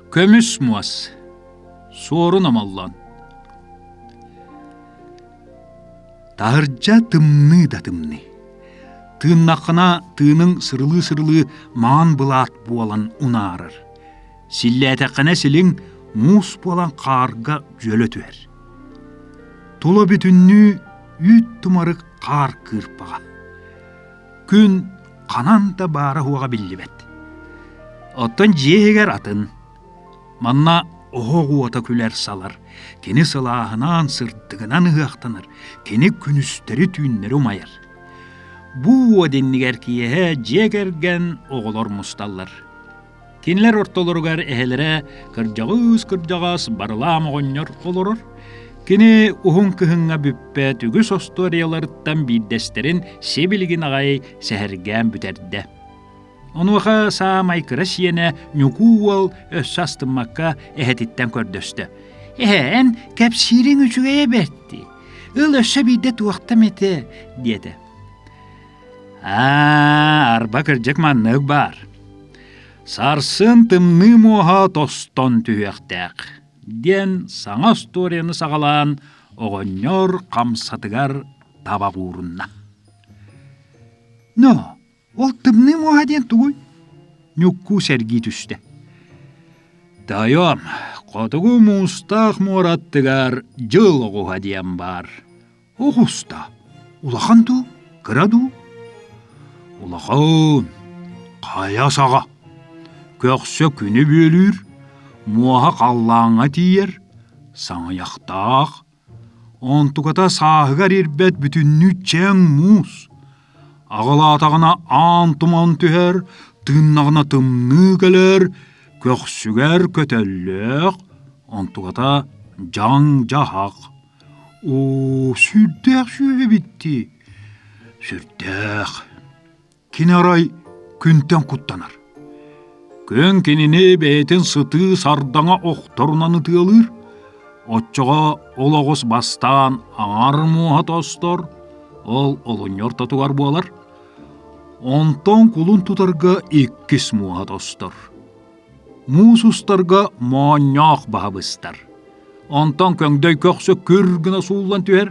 Көмүс муас. Сорун амаллан. Тахыржа тымны да тымны. Тыыннақына тыының сырылы-сырылы маан бұлат буалан унарыр. Силләтәқіне сілің мус болан қарға жөлі түер. Тола бүтінні үт тұмарық қар кырпаға. Күн қананда бары хуаға білі бәт. Оттан жегер атын. Манна оғу ата күлер салар. Кені сылағынан сырдығынан ұғақтаныр. Кені күністері түйіннері ұмайыр. Бұ оденнігер киеге жегерген оғылар мұсталар. Кенілер ортолырғар әхелері кыржағыз барылам оғынер олырыр. Кені ұғын кіхіңға бүппе түгіс осторияларыттан биддестерін себілген ағай сәхерген бүтерді. Онуға саамай кырас ене нүкуал өссастыммаққа әхетіттен көрдөсті. Ән кәпсирин үчіге бәтті. Үл өссі бидде туақтам еті, деді. Арба кіржек маннық бар. Сарсын тымны моға тостон түйектәк. Ден саңа сторияны сағалан оғынер қамсатығар табақ урынна. Но, ол тымны моға ден тұғой? Нүкку сәргі түсті. Дайам, қотығы мұстақ мораттығар жыл оғуға ден бар. Оғыста, улақан ду, қыраду? Улақан, қая саға. Көксі күні бөлір, муаға қаллаңа тиер, саңа яқтақ. Онтуғата сағығар ербет бүтінні чәң мұз. Ағыла атағына антыман түхер, тыннағына тымны кәлер, көксігер көтәлләқ, онтуғата жан жағақ. О, сүрдәқ шүйе бітті. Сүрдәқ. Кенарай күнтен құттанар. Көн кеніне бәйтін сыты сардаңа оқтырнаны тыалыр. Отчыға олағыз бастан аңар муға тостор, ол олынер татуар болар. Онтан кулын тутарға еккіс муға тостор. Мусустарға маняқ бағабыстар. Онтан көңдөй көксі көргіна сулан түер.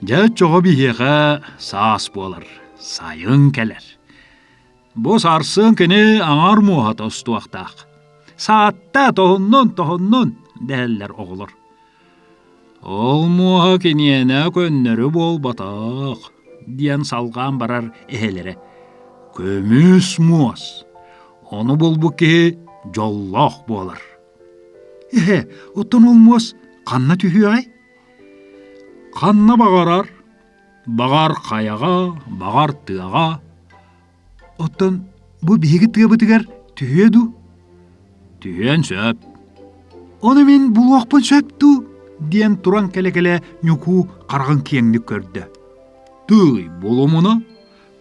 Жәтчіға бейеға саас болар, сайын кәлер. Бұ сарсын кені аңар муға тостуақтақ. Саатта тоғыннын, дәллер оғылыр. Ол муға кенене көннері бол батақ, диен салған барар әхелері. Көміс муаз. Оны бол бұке жоллақ болар. Оттан ол муаз қанна түйі ай? Қанна бағарар, бағар қаяға, бағар тыаға. Оттан бұ бегі тыа бұтығар түйеду? Түйен сөп. Оны мен бұл оқпын сөпту, диен туран кәлі-кәлі нүку қарғын кеңді көрді. Түй болымына,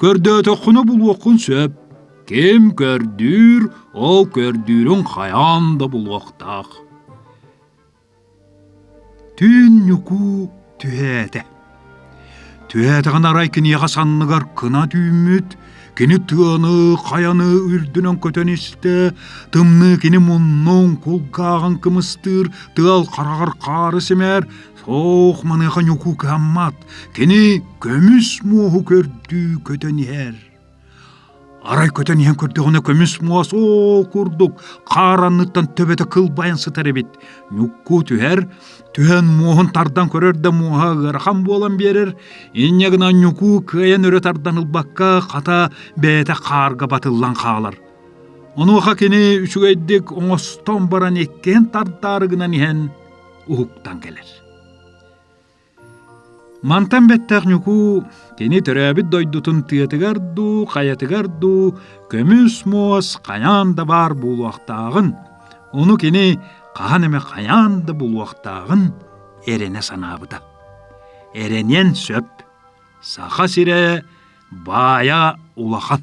көрді тоқыны бұл оқын сөп. Кем көрдір, ол көрдірін қаянда бұл оқтақ. Түн нүку түйеті. Түйеті ғанарай кінеға санныгар кына түйміт, кені тыаны, қаяны үрдінен көтенесті, тымны кені мұнның қолғағын кымыстыр, тыал қарағар қары семер, соқ маныға нүку кәммат, кені көміс мұғы көрді көтенер. Арай көтенен көрді ғына көміс мұға сол күрдік, қаранныттан төбеті қылбайын сытар бет. Нүку түхер, түхен мұғын тардан көрерді мұға ғырхан болан берер, енегіна нүку күйен өрі тардан ұлбаққа қата бәйті қарға батылан қалар. Онуға кені үшігейдік оңыстан баран еккен тардарығынан ен ұғықтан келер. Мантан бәттәқ нүку кені түрәбіт дойдутын тиетігарду, қаятыгарду, көміс мұғыз қаянда бар бұл уақтағын. Оны кені қаған әмі қаянда бұл уақтағын әрене санабыда. Әренен сөп, сақа сире бая улақан.